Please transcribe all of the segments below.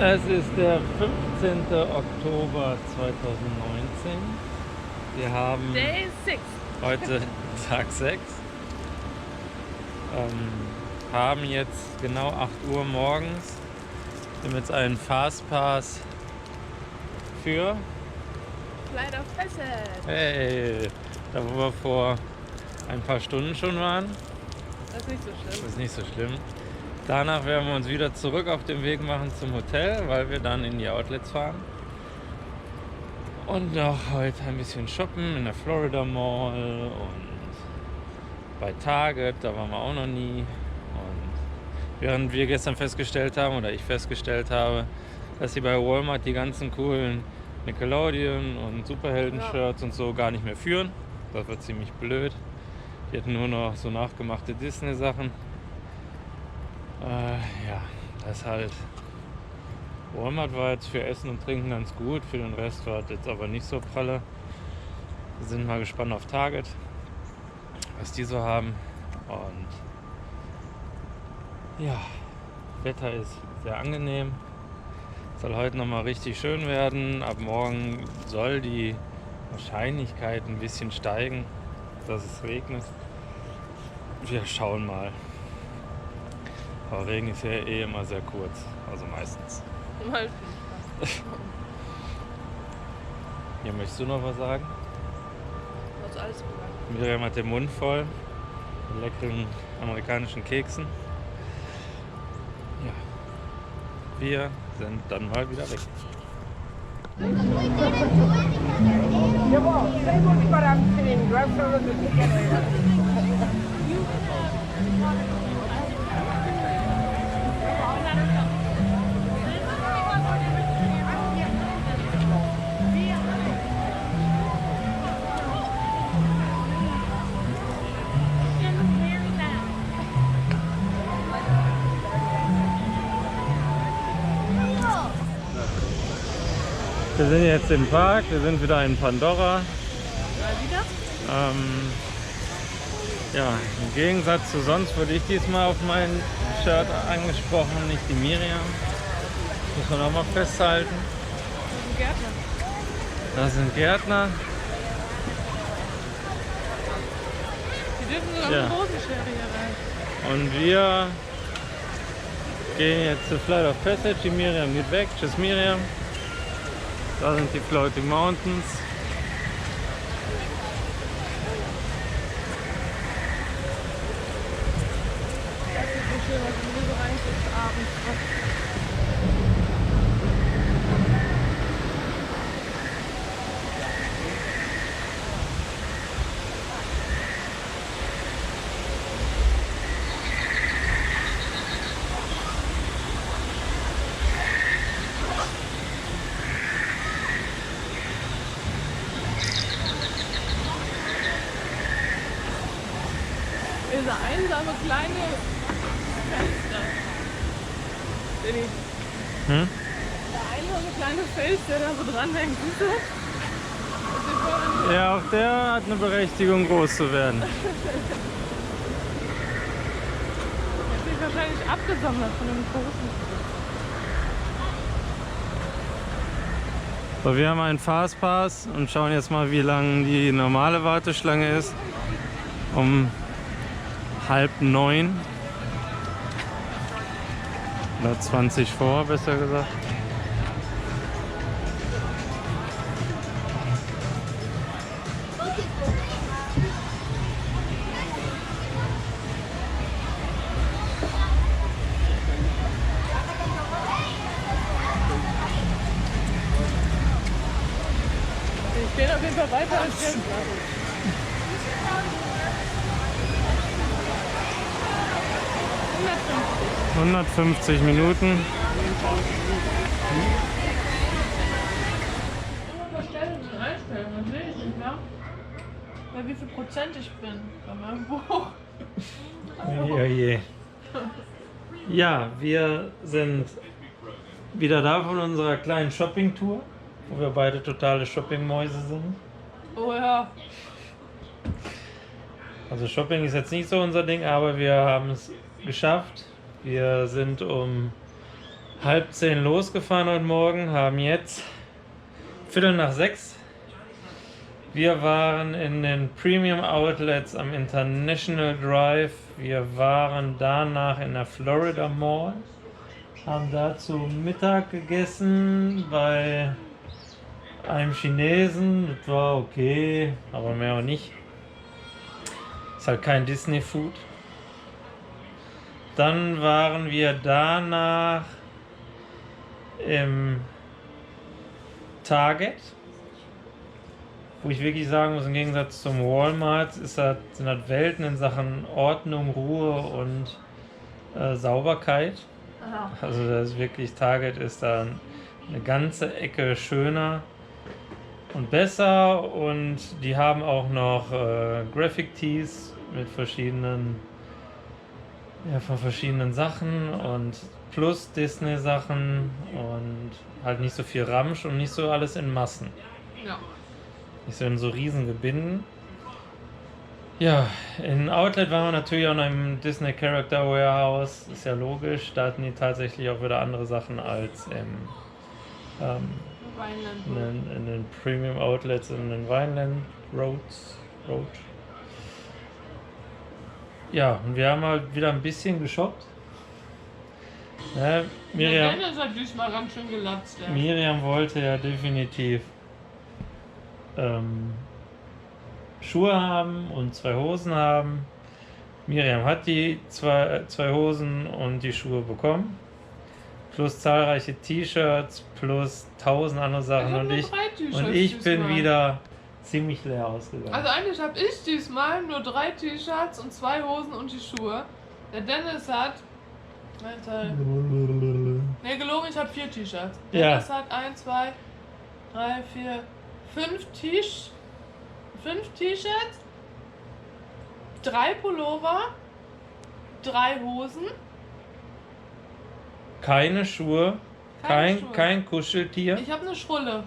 Es ist der 15. Oktober 2019. Wir haben Day 6. heute Tag 6. Haben jetzt genau 8 Uhr morgens. Wir haben jetzt einen Fastpass für, Flight of Passage. hey, da wo wir vor ein paar Stunden schon waren. Das ist nicht so Das schlimm. ist nicht so schlimm. Danach werden wir uns wieder zurück auf den Weg machen zum Hotel, weil wir dann in die Outlets fahren. Und noch heute ein bisschen shoppen in der Florida Mall und bei Target, da waren wir auch noch nie. Und während wir gestern festgestellt haben, oder ich festgestellt habe, dass sie bei Walmart die ganzen coolen Nickelodeon und Superhelden-Shirts und so gar nicht mehr führen. Das wird ziemlich blöd. Die hatten nur noch so nachgemachte Disney-Sachen. Ja, das halt. Walmart war jetzt für Essen und Trinken ganz gut, für den Rest war es jetzt aber nicht so pralle. Wir sind mal gespannt auf Target, was die so haben. Und ja, Wetter ist sehr angenehm. Soll heute nochmal richtig schön werden. Ab morgen soll die Wahrscheinlichkeit ein bisschen steigen, dass es regnet. Wir schauen mal. Aber Regen ist ja eh immer sehr kurz, also meistens. Mal. Ja, möchtest du noch was sagen? Was alles gesagt. Miriam hat den Mund voll mit leckeren amerikanischen Keksen. Ja, wir sind dann mal wieder weg. Wir sind jetzt im Park, wir sind wieder in Pandora. Mal wieder? Ja, im Gegensatz zu sonst wurde ich diesmal auf mein Shirt angesprochen, nicht die Miriam. Muss man auch mal festhalten. Das ist ein Gärtner. Da sind Gärtner. Die dürfen sogar Ja. mit großen Schere hier rein. Und wir gehen jetzt zu Flight of Passage. Die Miriam geht weg. Tschüss Miriam. Da sind die Floating Mountains. Das ist so schön, was du so reinguckst abends. Diese einsame kleine Fenster. Hm? Der einsame kleine Fels, der da so dran hängt, siehst du? Das sieht voll an. Ja, auch der hat eine Berechtigung, groß zu werden. Der hat sich wahrscheinlich abgesondert von dem großen. So, wir haben einen Fastpass und schauen jetzt mal, wie lang die normale Warteschlange ist. Um 8:30. Oder 20 vor, besser gesagt. Die stehen auf jeden Fall weiter als Geld. 150 Minuten. Bestellen und einstellen, das sehe ich nicht mehr. Bei wie viel Prozent ich bin bei meinem Buch. Oje. Ja, wir sind wieder da von unserer kleinen Shopping-Tour, wo wir beide totale Shopping-Mäuse sind. Oh ja. Also Shopping ist jetzt nicht so unser Ding, aber wir haben es geschafft. Wir sind um 5:30 losgefahren heute Morgen, haben jetzt 5:45. Wir waren in den Premium Outlets am International Drive. Wir waren danach in der Florida Mall, haben dazu Mittag gegessen bei einem Chinesen. Das war okay, aber mehr auch nicht. Ist halt kein Disney Food. Dann waren wir danach im Target, wo ich wirklich sagen muss, im Gegensatz zum Walmart sind das Welten in Sachen Ordnung, Ruhe und Sauberkeit. Ja. Also das ist wirklich, Target ist da eine ganze Ecke schöner und besser, und die haben auch noch Graphic Tees mit verschiedenen von verschiedenen Sachen und plus Disney Sachen und halt nicht so viel Ramsch und nicht so alles in Massen. Ja. Nicht so in so riesen Gebinden. Ja, in Outlet waren wir natürlich auch noch im Disney Character Warehouse. Ist ja logisch. Da hatten die tatsächlich auch wieder andere Sachen als in den Premium Outlets in den Vineland Road. Ja, und wir haben halt wieder ein bisschen geshoppt. Ja, Der Dennis hat diesmal ganz schön gelatzt. Ja. Miriam wollte ja definitiv Schuhe haben und 2 Hosen haben. Miriam hat die zwei Hosen und die Schuhe bekommen. Plus zahlreiche T-Shirts, plus 1000 andere Sachen. Und ich bin wieder ziemlich leer ausgegangen. Also eigentlich habe ich diesmal nur 3 T-Shirts und 2 Hosen und die Schuhe. Der Dennis hat... Ne, gelogen, ich habe 4 T-Shirts. Ja. Dennis hat 1, 2, 3, 4, 5 T-Shirts, 3 Pullover, 3 Hosen. Keine Schuhe, kein Kuscheltier. Ich habe eine Schrulle.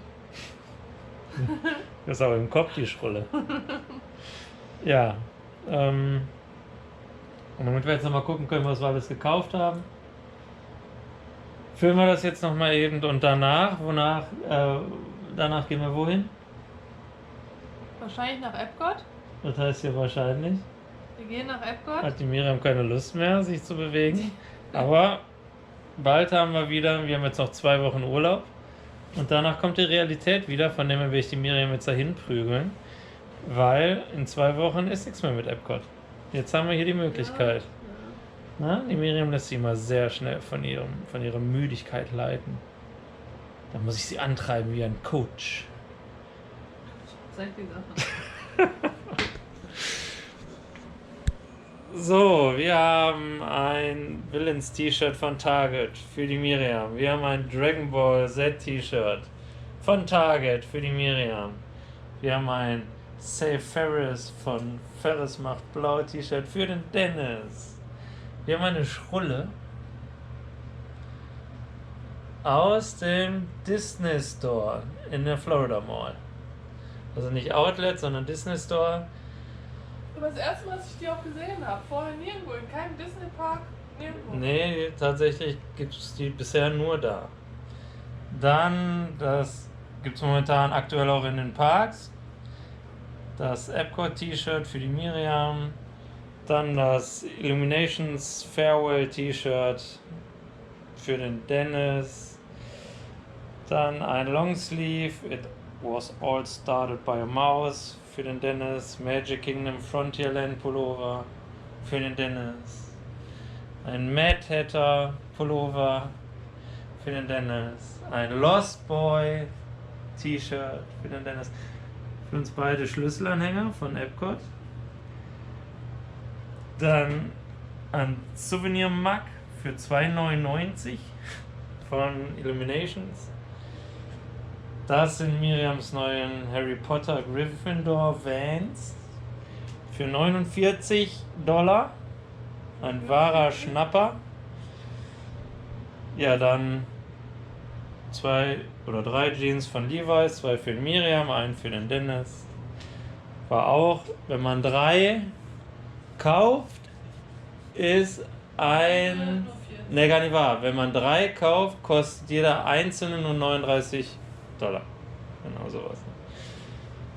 Das ist aber im Kopf die Schrulle. Ja. Und damit wir jetzt nochmal gucken können, was wir alles gekauft haben, füllen wir das jetzt nochmal eben, und danach gehen wir wohin? Wahrscheinlich nach Epcot. Das heißt hier wahrscheinlich. Wir gehen nach Epcot. Hat die Miriam keine Lust mehr, sich zu bewegen. Aber bald haben wir haben jetzt noch 2 Wochen Urlaub. Und danach kommt die Realität wieder, von dem her will ich die Miriam jetzt dahin prügeln. Weil in 2 Wochen ist nichts mehr mit Epcot. Jetzt haben wir hier die Möglichkeit. Na, die Miriam lässt sich immer sehr schnell von ihrer Müdigkeit leiten. Da muss ich sie antreiben wie ein Coach. Zeig die Sache. So, wir haben ein Villains T-Shirt von Target für die Miriam. Wir haben ein Dragon Ball Z T-Shirt von Target für die Miriam. Wir haben ein Save Ferris von Ferris macht blau T-Shirt für den Dennis. Wir haben eine Schrulle aus dem Disney Store in der Florida Mall. Also nicht Outlet, sondern Disney Store. Aber das erste Mal, dass ich die auch gesehen habe. Vorher nirgendwo, in keinem Disney-Park, nirgendwo. Nee, tatsächlich gibt es die bisher nur da. Dann, das gibt es momentan aktuell auch in den Parks. Das Epcot-T-Shirt für die Miriam. Dann das Illuminations Farewell T-Shirt für den Dennis. Dann ein Longsleeve. It was all started by a mouse für den Dennis. Magic Kingdom Frontierland Pullover für den Dennis. Ein Mad Hatter Pullover für den Dennis. Ein Lost Boy T-Shirt für den Dennis. Für uns beide Schlüsselanhänger von Epcot. Dann ein Souvenir-Mug für 2,99 von Illuminations. Das sind Miriams neuen Harry Potter Gryffindor Vans für $49. Ein wahrer Schnapper. Ja, dann 2 oder 3 Jeans von Levi's, 2 für Miriam, 1 für den Dennis. War auch, wenn man 3 kauft, ist Ne, gar nicht wahr. Wenn man 3 kauft, kostet jeder einzelne nur $39. Genau sowas.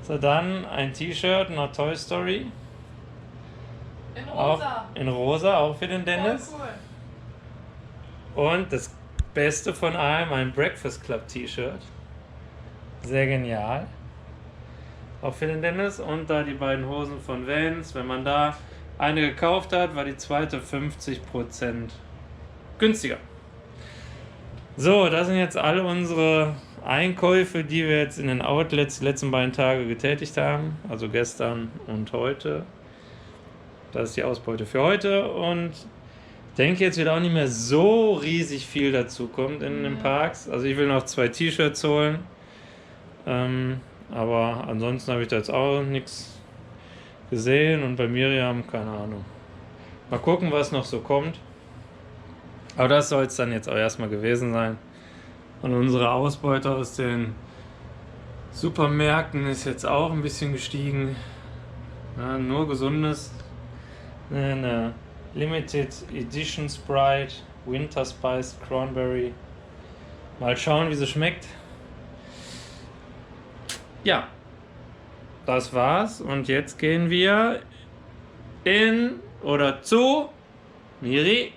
So, dann ein T-Shirt, noch Toy Story. In Auch rosa. in rosa, auch für den Dennis. Voll cool. Und das Beste von allem, ein Breakfast Club T-Shirt. Sehr genial. Auch für den Dennis. Und da die beiden Hosen von Vans. Wenn man da eine gekauft hat, war die zweite 50% günstiger. So, das sind jetzt alle unsere Einkäufe, die wir jetzt in den Outlets die letzten beiden Tage getätigt haben. Also gestern und heute. Das ist die Ausbeute für heute. Und ich denke jetzt wird auch nicht mehr so riesig viel dazu kommt in den Parks. Also ich will noch 2 T-Shirts holen. Aber ansonsten habe ich da jetzt auch nichts gesehen. Und bei Miriam, keine Ahnung. Mal gucken, was noch so kommt. Aber das soll es dann jetzt auch erstmal gewesen sein. Und unsere Ausbeute aus den Supermärkten ist jetzt auch ein bisschen gestiegen. Ja, nur Gesundes. Eine Limited Edition Sprite, Winter Spice Cranberry. Mal schauen, wie sie schmeckt. Ja, das war's. Und jetzt gehen wir zu Miri.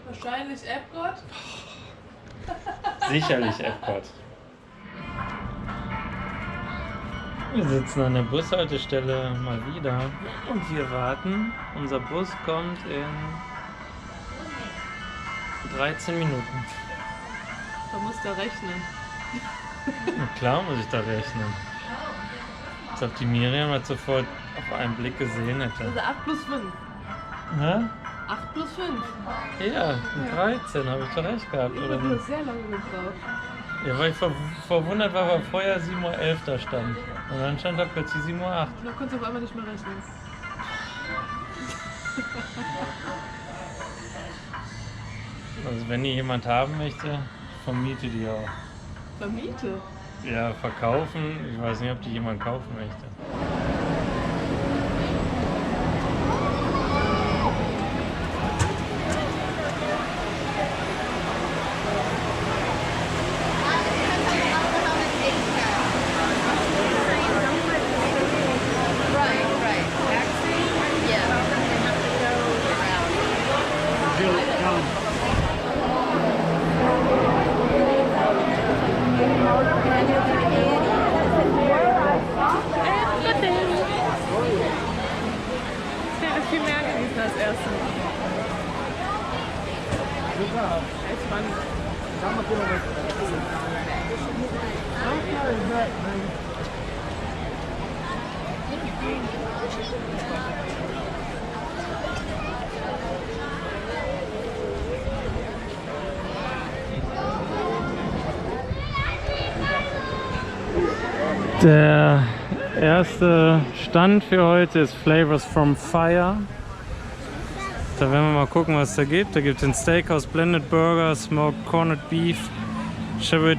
Wahrscheinlich Epcot. Sicherlich Epcot. Wir sitzen an der Bushaltestelle mal wieder und wir warten. Unser Bus kommt in 13 Minuten. Da musst du rechnen. Na klar muss ich da rechnen. Als ob die Miriam das sofort auf einen Blick gesehen hätte. Also 8 plus 5. Hä? 8 plus 5. Ja, 13, habe ich doch recht gehabt, oder Du nicht? hast sehr lange gebraucht. Ja, weil ich verwundert war, weil vorher 7:11 Uhr da stand. Und dann stand da plötzlich 7:08 Uhr. Da konntest du auf einmal nicht mehr rechnen. Also wenn die jemand haben möchte, vermiete die auch. Vermiete? Ja, verkaufen. Ich weiß nicht, ob die jemand kaufen möchte. Viel mehr genießen als erstes. Echt spannend. Der erste Stand für heute ist Flavors from Fire. Da werden wir mal gucken, was es da gibt. Da gibt es den Steakhouse Blended Burger, Smoked Corned Beef, Chevrolet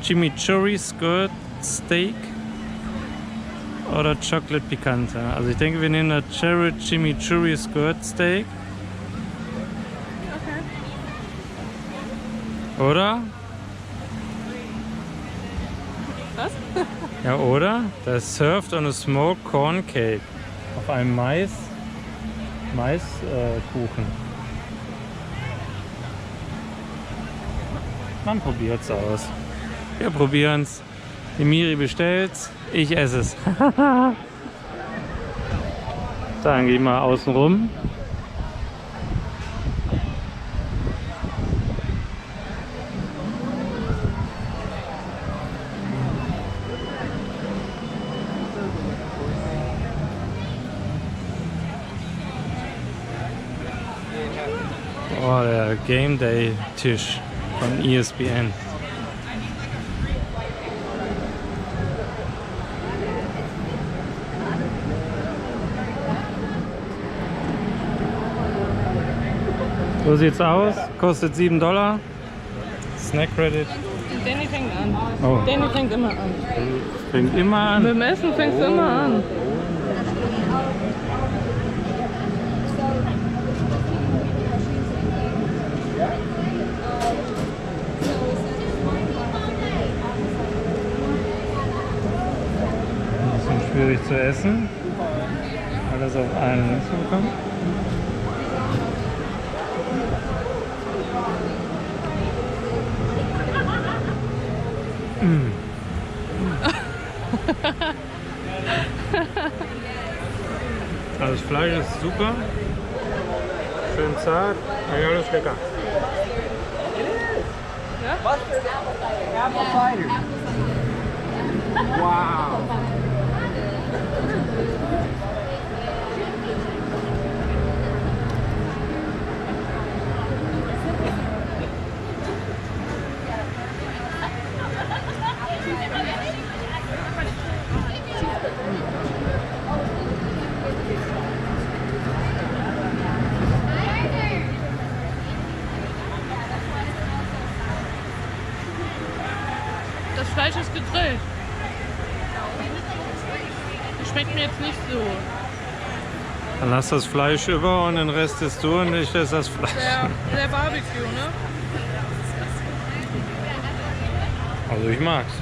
Chimichurri Skirt Steak oder Chocolate Picante. Also ich denke, wir nehmen das Chevrolet Chimichurri Skirt Steak. Oder? Was? Ja, oder? Das ist served on a smoked corn cake. Auf einem Maiskuchen. Man probiert's aus. Wir probieren's. Die Miri bestellt's. Ich esse es. Dann gehen wir außen rum. Oh, der Game Day Tisch von ESPN. So sieht's aus. Kostet $7. Snack Credit. Danny fängt an. Oh. Danny fängt immer an. Fängt immer an. Mit dem Essen fängst du immer an. essen. Alles auf einen Liste bekommen. Also das Fleisch ist super, schön zart, alles lecker. Apple cider. Wow. Das Fleisch ist gegrillt. Das schmeckt mir jetzt nicht so. Dann lass das Fleisch über und den Rest isst du und ich esse das Fleisch. Der Barbecue, ne? Also ich mag's.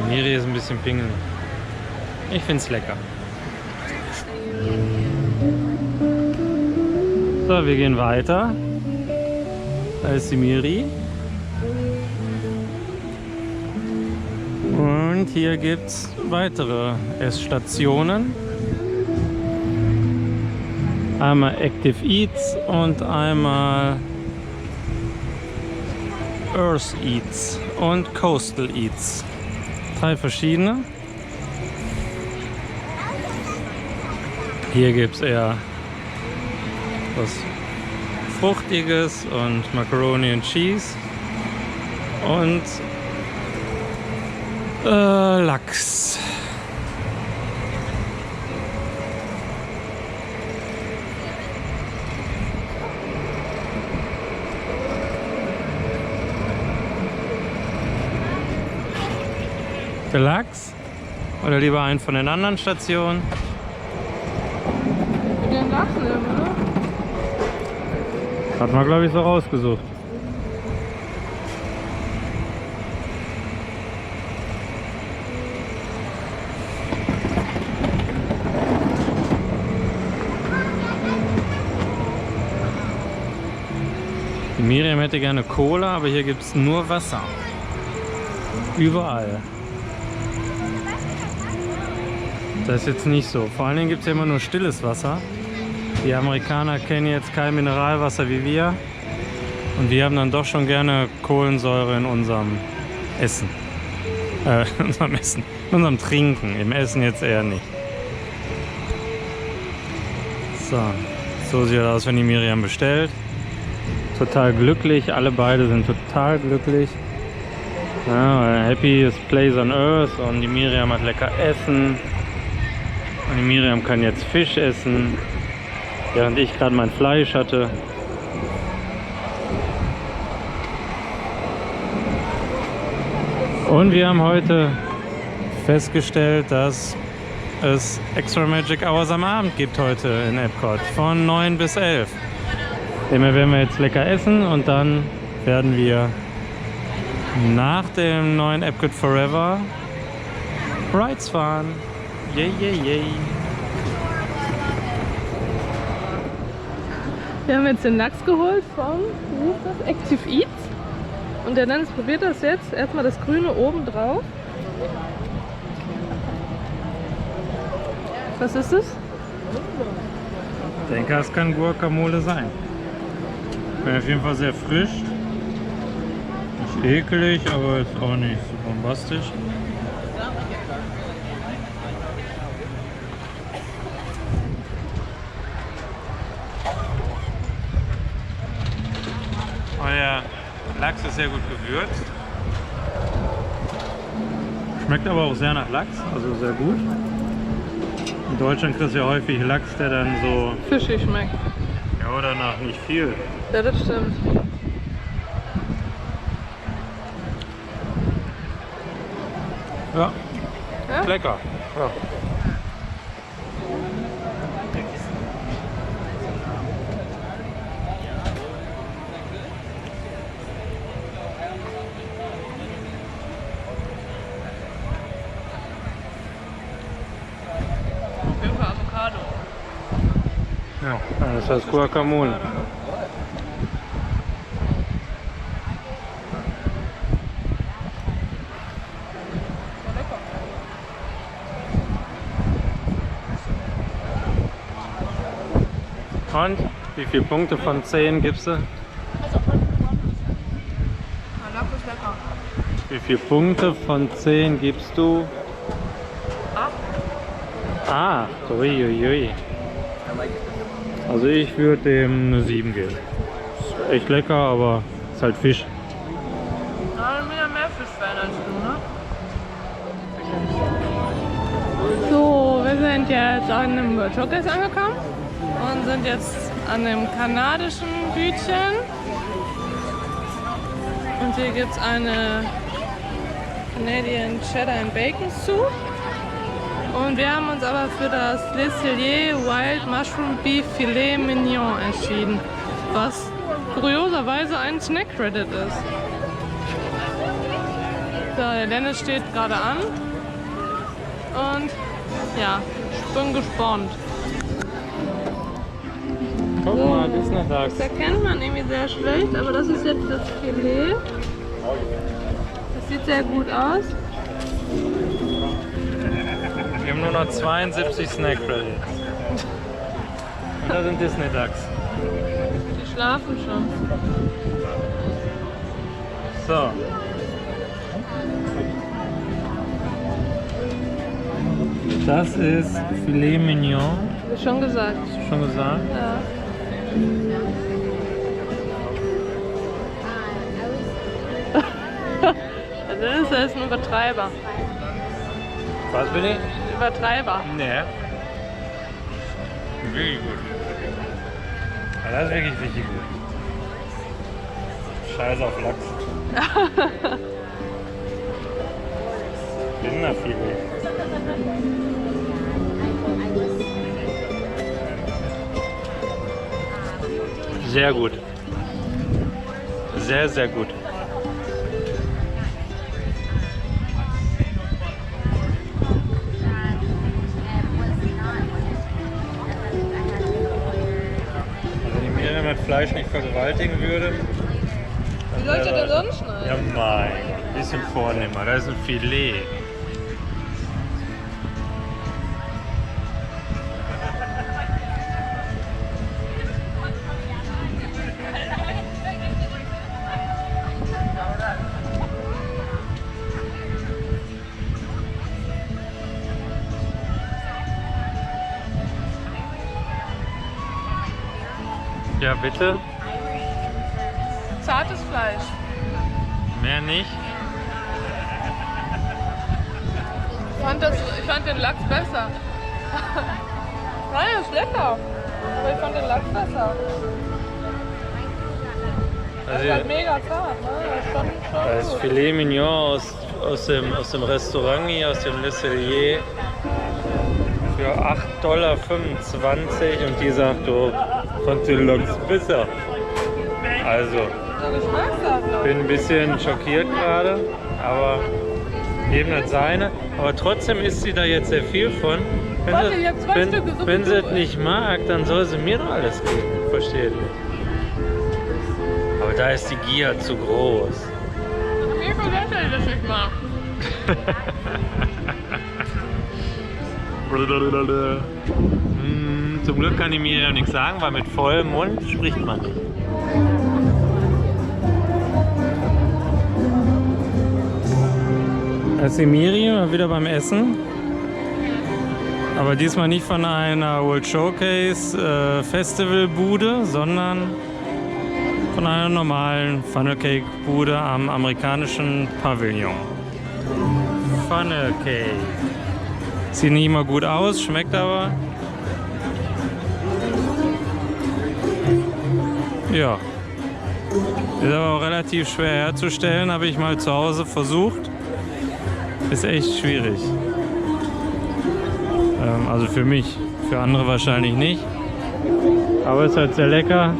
Miri ist ein bisschen pingelig. Ich find's lecker. So, wir gehen weiter. Da ist die Miri. Und hier gibt's weitere Essstationen. Einmal Active Eats und einmal Earth Eats und Coastal Eats. 3 verschiedene. Hier gibt es eher was Fruchtiges und Macaroni and Cheese und Lachs. Der Lachs oder lieber einen von den anderen Stationen? Den Lachs nehmen, oder? Hat man, glaube ich, so rausgesucht. Die Miriam hätte gerne Cola, aber hier gibt es nur Wasser. Überall. Das ist jetzt nicht so. Vor allen Dingen gibt es ja immer nur stilles Wasser. Die Amerikaner kennen jetzt kein Mineralwasser wie wir. Und wir haben dann doch schon gerne Kohlensäure in unserem Essen. In unserem Essen. In unserem Trinken. Im Essen jetzt eher nicht. So sieht das aus, wenn die Miriam bestellt. Total glücklich. Alle beide sind total glücklich. Ja, happy is place on earth. Und die Miriam hat lecker Essen. Und die Miriam kann jetzt Fisch essen, während ich gerade mein Fleisch hatte. Und wir haben heute festgestellt, dass es Extra Magic Hours am Abend gibt heute in Epcot von 9 bis 11. Demnach werden wir jetzt lecker essen und dann werden wir nach dem neuen Epcot Forever Rides fahren. Yay, yay, yay. Wir haben jetzt den Lachs geholt von, wie ist das? Active Eats. Und der Dennis probiert das jetzt. Erstmal das Grüne oben drauf. Was ist das? Ich denke, es kann Guacamole sein. Wäre auf jeden Fall sehr frisch. Nicht eklig, aber ist auch nicht so bombastisch. Der Lachs ist sehr gut gewürzt. Schmeckt aber auch sehr nach Lachs, also sehr gut. In Deutschland kriegst du ja häufig Lachs, der dann so Fischig schmeckt. ja, oder nach nicht viel. Ja, das stimmt. Ja, Ja? lecker. Ja. Ja, das heißt Guacamole. Und wie viele Punkte von 10 gibst du? Wie viele Punkte von 10 gibst du? 8. Uiuiui. Also ich würde dem eine 7 geben. Ist echt lecker, aber ist halt Fisch. Ja, ich bin ja mehr Fischfan als du, ne? So, wir sind jetzt an einem Showcase angekommen und sind jetzt an einem kanadischen Bütchen. Und hier gibt es eine Canadian Cheddar and Bacon Soup. Und wir haben uns aber für das Le Cellier Wild Mushroom Beef Filet Mignon entschieden, was kurioserweise ein Snack-Credit ist. So, der Dennis steht gerade an und ja, ich bin gespannt. Guck mal, das ist eine Lachs. Das erkennt man irgendwie sehr schlecht, aber das ist jetzt das Filet. Das sieht sehr gut aus. Wir haben nur noch 72 Snack Credits. Und da sind Disney Ducks. Die schlafen schon. So. Das ist Filet Mignon. Hab ich schon gesagt. Hast du schon gesagt? Ja. Das ist ein Übertreiber. Was bin ich? Übertreiber. Nee. Wirklich gut. Ja, das ist wirklich richtig gut. Scheiß auf Lachs. Rinderfilet. Sehr gut. Sehr, sehr gut. Mit Fleisch nicht vergewaltigen würde. Wie sollte der sonst schneiden? Ja, mein. Ein bisschen vornehmer. Da ist ein Filet. Ja, bitte. Zartes Fleisch. Mehr nicht. Ich fand den Lachs besser. Nein, das ist lecker. Aber ich fand den Lachs besser. Das ist halt mega zart, ne? Das ist schon das gut. Filet Mignon aus dem Restaurant hier, aus dem Le Cellier. Für 8,25 $ und die sagt, du fand den Lachs besser. Also, ich bin ein bisschen schockiert gerade, aber eben das seine. Aber trotzdem isst sie da jetzt sehr viel von. Wenn sie es nicht mag, dann soll sie mir doch alles geben. Versteht nicht. Aber da ist die Gier zu groß. Mir verlässt er das nicht mal. Zum Glück kann ich mir ja nichts sagen, weil mit vollem Mund spricht man nicht. Das ist die Miri, wieder beim Essen. Aber diesmal nicht von einer World Showcase Festivalbude, sondern von einer normalen Funnel Cake Bude am amerikanischen Pavillon. Funnel Cake. Sieht nicht immer gut aus, schmeckt aber. Ja. Ist aber auch relativ schwer herzustellen, habe ich mal zu Hause versucht. Ist echt schwierig. Also für mich, für andere wahrscheinlich nicht. Aber ist halt sehr lecker.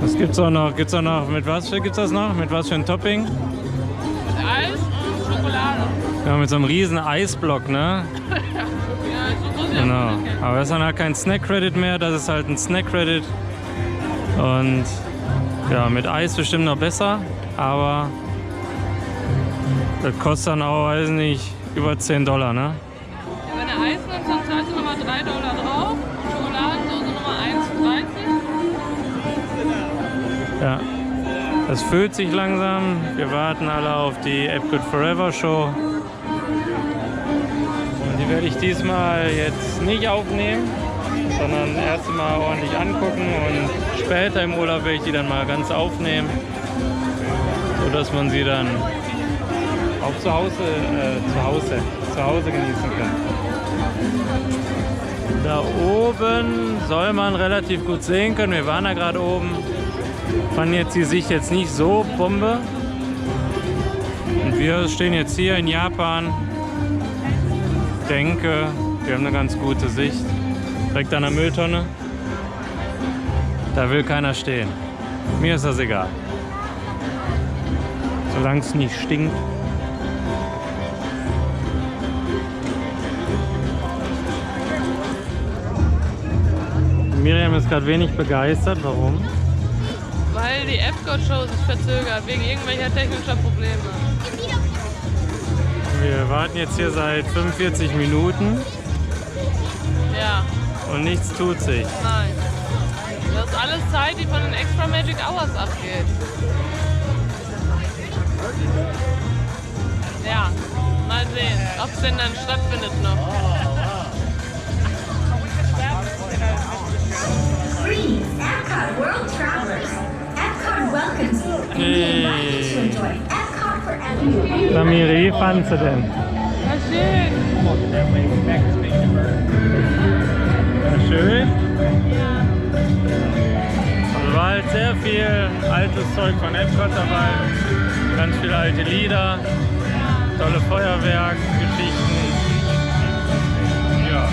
Was gibt's auch noch? Gibt's auch noch mit was gibt's das noch? Mit was für ein Topping? Mit Eis und Schokolade. Ja, mit so einem riesen Eisblock, ne? Ja, so groß Genau. Aber das ist dann halt kein Snack-Credit mehr, das ist halt ein Snack-Credit. Und ja, mit Eis bestimmt noch besser, aber das kostet dann auch, weiß nicht, über $10, ne? Ja, wenn du Eis nimmst, dann zahlst du nochmal $3 drauf. Schokoladensauce nochmal 1,30. Ja. Das füllt sich langsam. Wir warten alle auf die Epcot Forever Show. Und die werde ich diesmal jetzt nicht aufnehmen, sondern erst mal ordentlich angucken und später im Urlaub werde ich die dann mal ganz aufnehmen, sodass man sie dann auch zu Hause genießen kann. Da oben soll man relativ gut sehen können. Wir waren da gerade oben. Fanden jetzt die Sicht jetzt nicht so Bombe. Und wir stehen jetzt hier in Japan. Ich denke, wir haben eine ganz gute Sicht. Direkt an der Mülltonne. Da will keiner stehen. Mir ist das egal. Solange es nicht stinkt. Miriam ist gerade wenig begeistert. Warum? Weil die Epcot-Show sich verzögert, wegen irgendwelcher technischer Probleme. Wir warten jetzt hier seit 45 Minuten Ja, und nichts tut sich. nein. Das ist alles Zeit, die von den Extra Magic Hours abgeht. Ja, mal sehen, ob es denn dann stattfindet noch. Greetings, Epcot World Travelers. Epcot welcomes you and we invite you to enjoy Epcot Forever. Na Miri, wie fandst du denn? Na schön. War schön? Also war halt sehr viel altes Zeug von Epcot dabei. Ganz viele alte Lieder, tolle Feuerwerksgeschichten. Ja.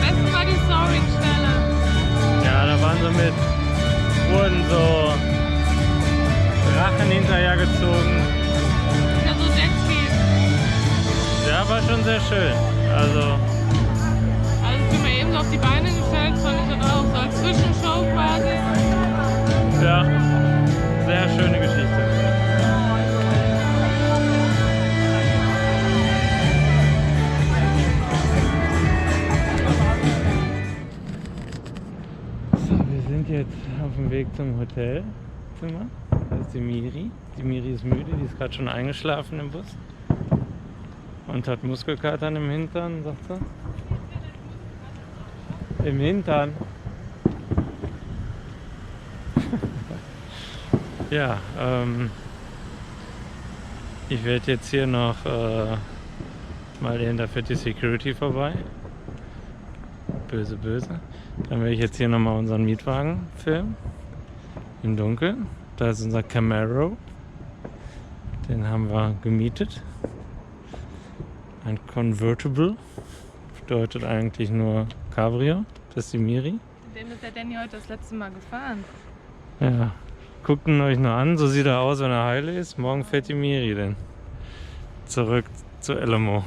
Besten war die Soaring-Stelle. Ja, da wurden so Drachen hinterhergezogen. Ja, so Jetski. Ja, war schon sehr schön. Also Also ich bin mir eben so auf die Beine gestellt, fand ich das auch so als Zwischenshow quasi. ja, sehr schöne Geschichte. So, wir sind jetzt auf dem Weg zum Hotelzimmer. Das ist die Miri. Die Miri ist müde, die ist gerade schon eingeschlafen im Bus. Und hat Muskelkatern im Hintern, sagt sie. Im Hintern. Ja, ich werde jetzt hier noch mal hinter für die Security vorbei. Böse, böse. Dann werde ich jetzt hier nochmal unseren Mietwagen filmen. Im Dunkeln. Da ist unser Camaro. Den haben wir gemietet. Ein Convertible. Bedeutet eigentlich nur Cabrio. Das ist die Miri. Mit dem ist der Danny heute das letzte Mal gefahren. Ja. Guckt ihn euch nur an. So sieht er aus, wenn er heile ist. Morgen fährt die Miri dann zurück zu Alamo.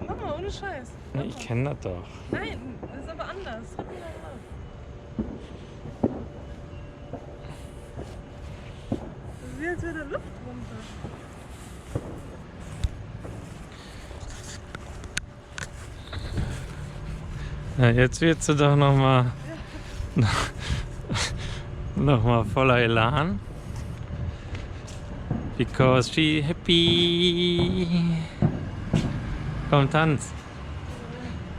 Mach mal, ohne Scheiß. Ich kenne das doch. Nein, das ist aber anders. Drück mal da drauf. Das ist wie als wäre da Luft runter. Ja, jetzt wird sie doch noch mal voller Elan. Because she happy. Komm, tanz.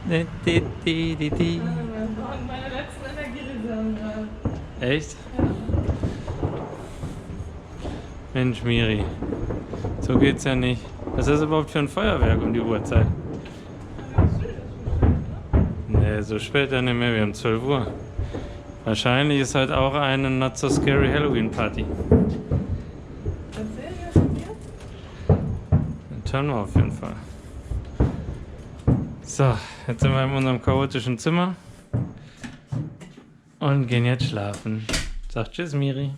Und meine letzten Energiereserven gerade. Echt? Mensch, Miri. So geht's ja nicht. Was ist das überhaupt für ein Feuerwerk um die Uhrzeit? Nee, so spät ja nicht mehr. Wir haben 12 Uhr. Wahrscheinlich ist halt auch eine Not So Scary Halloween Party. Erzähl mir von dir. Dann schauen wir auf jeden Fall. So, jetzt sind wir in unserem chaotischen Zimmer und gehen jetzt schlafen. Sag tschüss, Miri.